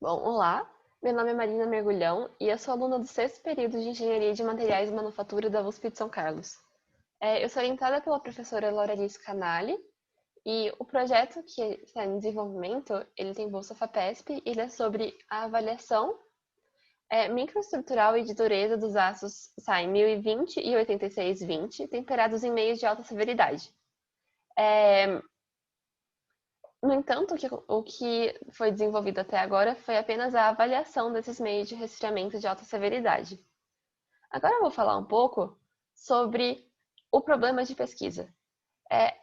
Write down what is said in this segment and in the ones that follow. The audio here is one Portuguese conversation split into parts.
Bom, olá, meu nome é Marina Mergulhão e eu sou aluna do sexto período de Engenharia de Materiais e Manufatura da USP de São Carlos. Eu sou orientada pela professora Lauralice Canali e o projeto que está em desenvolvimento, ele tem bolsa FAPESP e ele é sobre a avaliação microestrutural e de dureza dos aços SAI 1020 e 8620, temperados em meios de alta severidade. No entanto, o que foi desenvolvido até agora foi apenas a avaliação desses meios de resfriamento de alta severidade. Agora eu vou falar um pouco sobre o problema de pesquisa.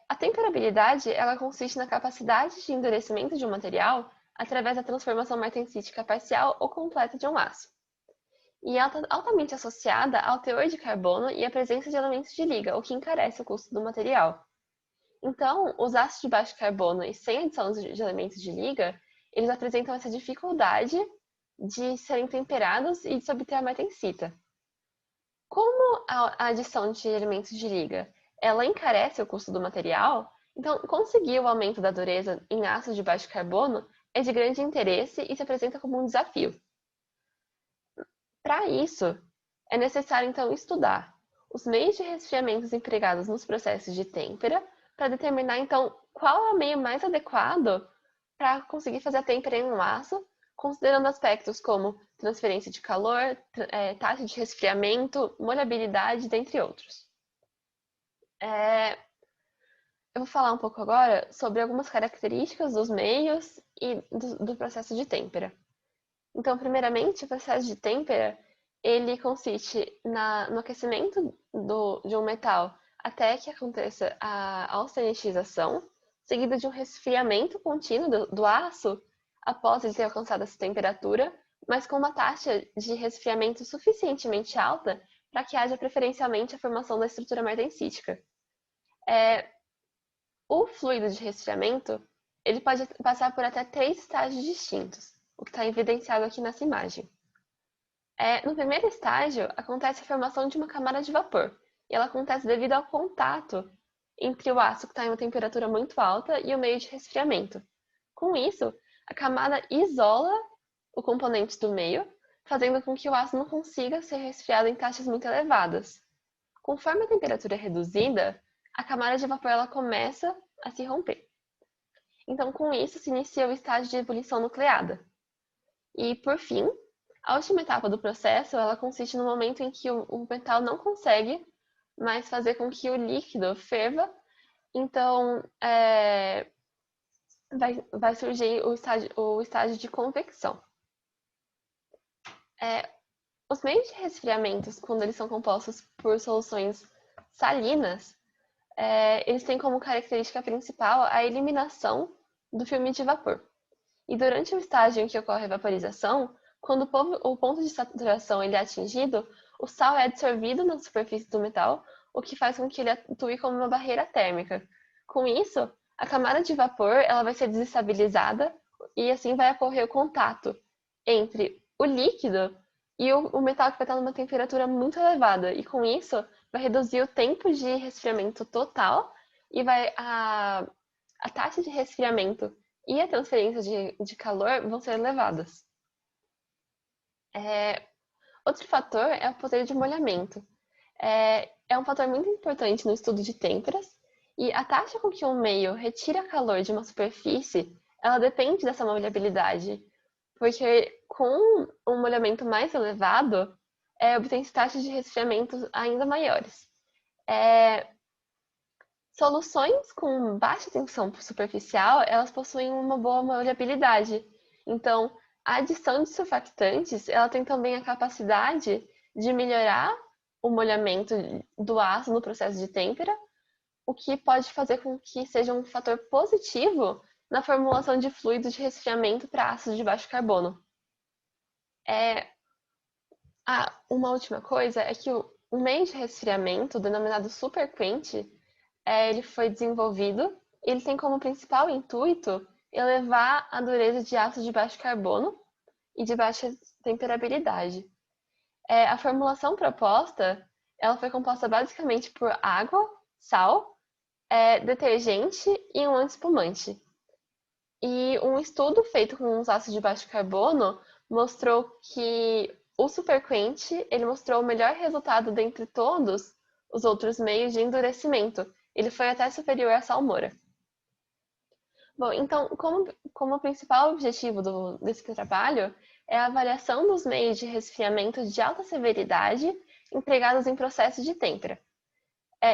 A temperabilidade ela consiste na capacidade de endurecimento de um material através da transformação martensítica parcial ou completa de um aço. E ela está altamente associada ao teor de carbono e à presença de elementos de liga, o que encarece o custo do material. Então, os aços de baixo carbono e sem adição de elementos de liga, eles apresentam essa dificuldade de serem temperados e de se obter a martensita. Como a adição de elementos de liga, ela encarece o custo do material, então conseguir o aumento da dureza em aços de baixo carbono é de grande interesse e se apresenta como um desafio. Para isso, é necessário então estudar os meios de resfriamento empregados nos processos de têmpera para determinar então qual é o meio mais adequado para conseguir fazer a têmpera em um aço, considerando aspectos como transferência de calor, taxa de resfriamento, molhabilidade, dentre outros. É, eu vou falar um pouco agora sobre algumas características dos meios e do processo de têmpera. Então, primeiramente, o processo de têmpera, ele consiste no aquecimento de um metal até que aconteça a austenitização, seguido de um resfriamento contínuo do aço após ele ter alcançado essa temperatura, mas com uma taxa de resfriamento suficientemente alta para que haja preferencialmente a formação da estrutura martensítica. O fluido de resfriamento, ele pode passar por até 3 estágios distintos, o que está evidenciado aqui nessa imagem. No primeiro estágio, acontece a formação de uma camada de vapor, e ela acontece devido ao contato entre o aço que está em uma temperatura muito alta e o meio de resfriamento. Com isso, a camada isola o componente do meio, fazendo com que o aço não consiga ser resfriado em taxas muito elevadas. Conforme a temperatura é reduzida, a camada de vapor ela começa a se romper. Então, com isso, se inicia o estágio de ebulição nucleada. E, por fim, a última etapa do processo, ela consiste no momento em que o metal não consegue mais fazer com que o líquido ferva, então vai surgir o estágio de convecção. Os meios de resfriamento, quando eles são compostos por soluções salinas, eles têm como característica principal a eliminação do filme de vapor. E durante o estágio em que ocorre a vaporização, quando o ponto de saturação ele é atingido, o sal é absorvido na superfície do metal, o que faz com que ele atue como uma barreira térmica. Com isso, a camada de vapor ela vai ser desestabilizada e assim vai ocorrer o contato entre o líquido e o metal que vai estar numa temperatura muito elevada. E com isso, vai reduzir o tempo de resfriamento total e a taxa de resfriamento e a transferência de calor vão ser elevadas. Outro fator é o poder de molhamento. É um fator muito importante no estudo de têmperas e a taxa com que um meio retira calor de uma superfície, ela depende dessa molhabilidade, porque com um molhamento mais elevado, obtém-se taxas de resfriamento ainda maiores. Soluções com baixa tensão superficial, elas possuem uma boa molhabilidade. Então, a adição de surfactantes, ela tem também a capacidade de melhorar o molhamento do aço no processo de têmpera, o que pode fazer com que seja um fator positivo na formulação de fluidos de resfriamento para ácidos de baixo carbono. Uma última coisa é que o meio de resfriamento, denominado superquente, ele foi desenvolvido e ele tem como principal intuito elevar a dureza de aços de baixo carbono e de baixa temperabilidade. A formulação proposta ela foi composta basicamente por água, sal, detergente e um antiespumante. E um estudo feito com os ácidos de baixo carbono mostrou que o superquente, ele mostrou o melhor resultado dentre todos os outros meios de endurecimento. Ele foi até superior à salmoura. Bom, então, como principal objetivo desse trabalho é a avaliação dos meios de resfriamento de alta severidade empregados em processo de têmpera.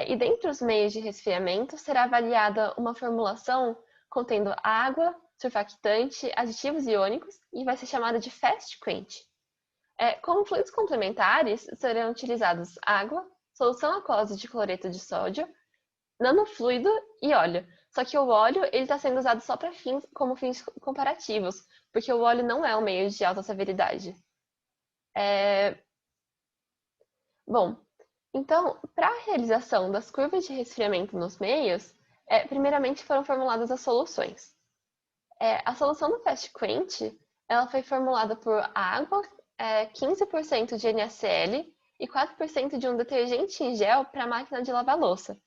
E dentre os meios de resfriamento será avaliada uma formulação contendo água, surfactante, aditivos iônicos e vai ser chamada de fast quench. Como fluidos complementares serão utilizados água, solução aquosa de cloreto de sódio, nanofluido e óleo. Só que o óleo está sendo usado só para como fins comparativos, porque o óleo não é um meio de alta severidade. Bom, então, para a realização das curvas de resfriamento nos meios, primeiramente foram formuladas as soluções. A solução do Fast Quench, ela foi formulada por água, 15% de NaCl e 4% de um detergente em gel para a máquina de lavar louça.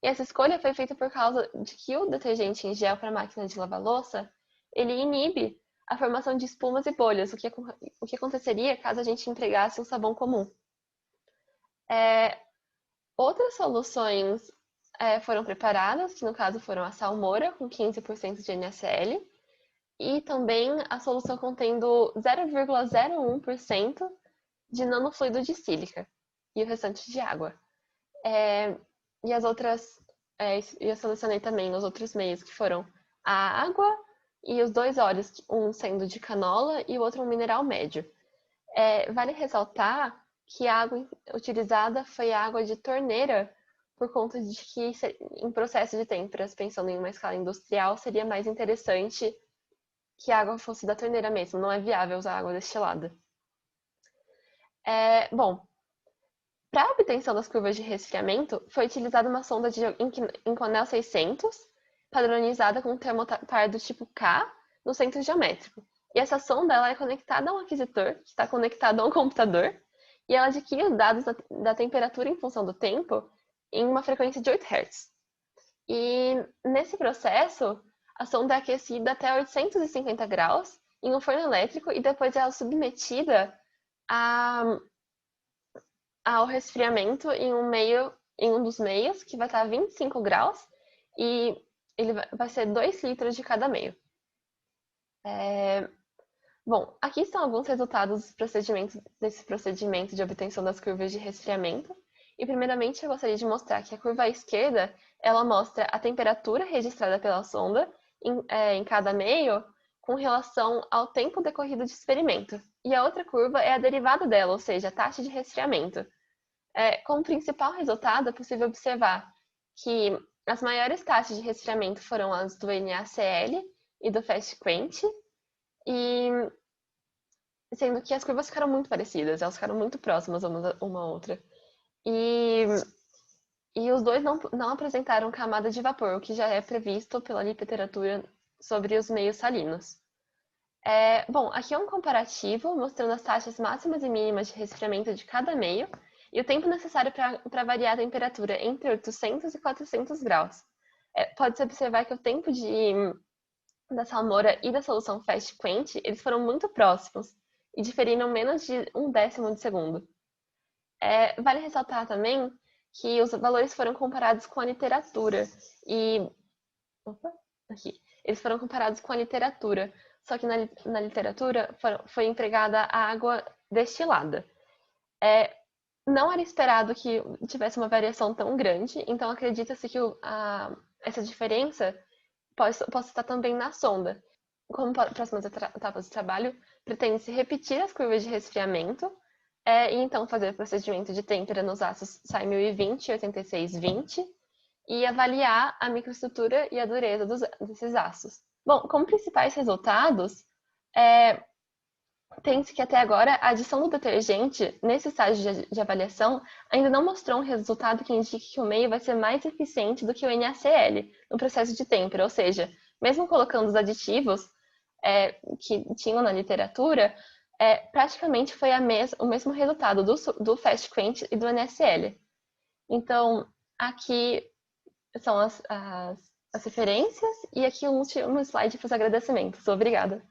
E essa escolha foi feita por causa de que o detergente em gel para a máquina de lavar louça, ele inibe a formação de espumas e bolhas, o que aconteceria caso a gente empregasse um sabão comum. Outras soluções foram preparadas, que no caso foram a salmoura, com 15% de NaCl, e também a solução contendo 0,01% de nanofluido de sílica, e o restante de água. E as outras, eu selecionei também os outros meios, que foram a água e os dois óleos, um sendo de canola e o outro um mineral médio. Vale ressaltar que a água utilizada foi água de torneira, por conta de que em processo de têmperas, pensando em uma escala industrial, seria mais interessante que a água fosse da torneira mesmo, não é viável usar água destilada. Bom, para a obtenção das curvas de resfriamento, foi utilizada uma sonda de Inconel 600, padronizada com um termopar do tipo K, no centro geométrico. E essa sonda ela é conectada a um aquisitor, que está conectado a um computador, e ela adquire os dados da temperatura em função do tempo em uma frequência de 8 Hz. E nesse processo, a sonda é aquecida até 850 graus em um forno elétrico e depois ela é submetida ao resfriamento em um dos meios, que vai estar a 25 graus, e ele vai ser 2 litros de cada meio. Bom, aqui estão alguns resultados desse procedimento de obtenção das curvas de resfriamento. E primeiramente eu gostaria de mostrar que a curva à esquerda, ela mostra a temperatura registrada pela sonda em cada meio com relação ao tempo decorrido de experimento. E a outra curva é a derivada dela, ou seja, a taxa de resfriamento. Como principal resultado, é possível observar que as maiores taxas de resfriamento foram as do NaCl e do Fast Quench, e sendo que as curvas ficaram muito parecidas, elas ficaram muito próximas uma à outra. E os dois não apresentaram camada de vapor, o que já é previsto pela literatura sobre os meios salinos. Bom, aqui é um comparativo mostrando as taxas máximas e mínimas de resfriamento de cada meio e o tempo necessário para variar a temperatura entre 800 e 400 graus. Pode-se observar que o tempo da salmoura e da solução Fast Quench, eles foram muito próximos e diferiram menos de 1/10 de segundo. Vale ressaltar também que os valores foram comparados com a literatura eles foram comparados com a literatura, só que na literatura foi empregada a água destilada. Não era esperado que tivesse uma variação tão grande, então acredita-se que essa diferença possa estar também na sonda. Como próximas etapas do trabalho, pretende-se repetir as curvas de resfriamento e então fazer o procedimento de têmpera nos aços SAI 1020 e 8620 e avaliar a microestrutura e a dureza desses aços. Bom, como principais resultados, tem-se que até agora a adição do detergente nesse estágio de avaliação ainda não mostrou um resultado que indique que o meio vai ser mais eficiente do que o NaCl no processo de têmpera, ou seja, mesmo colocando os aditivos que tinham na literatura, praticamente foi o mesmo resultado do Fast Quench e do NaCl. Então, aqui são as referências e aqui um último slide para os agradecimentos. Obrigada.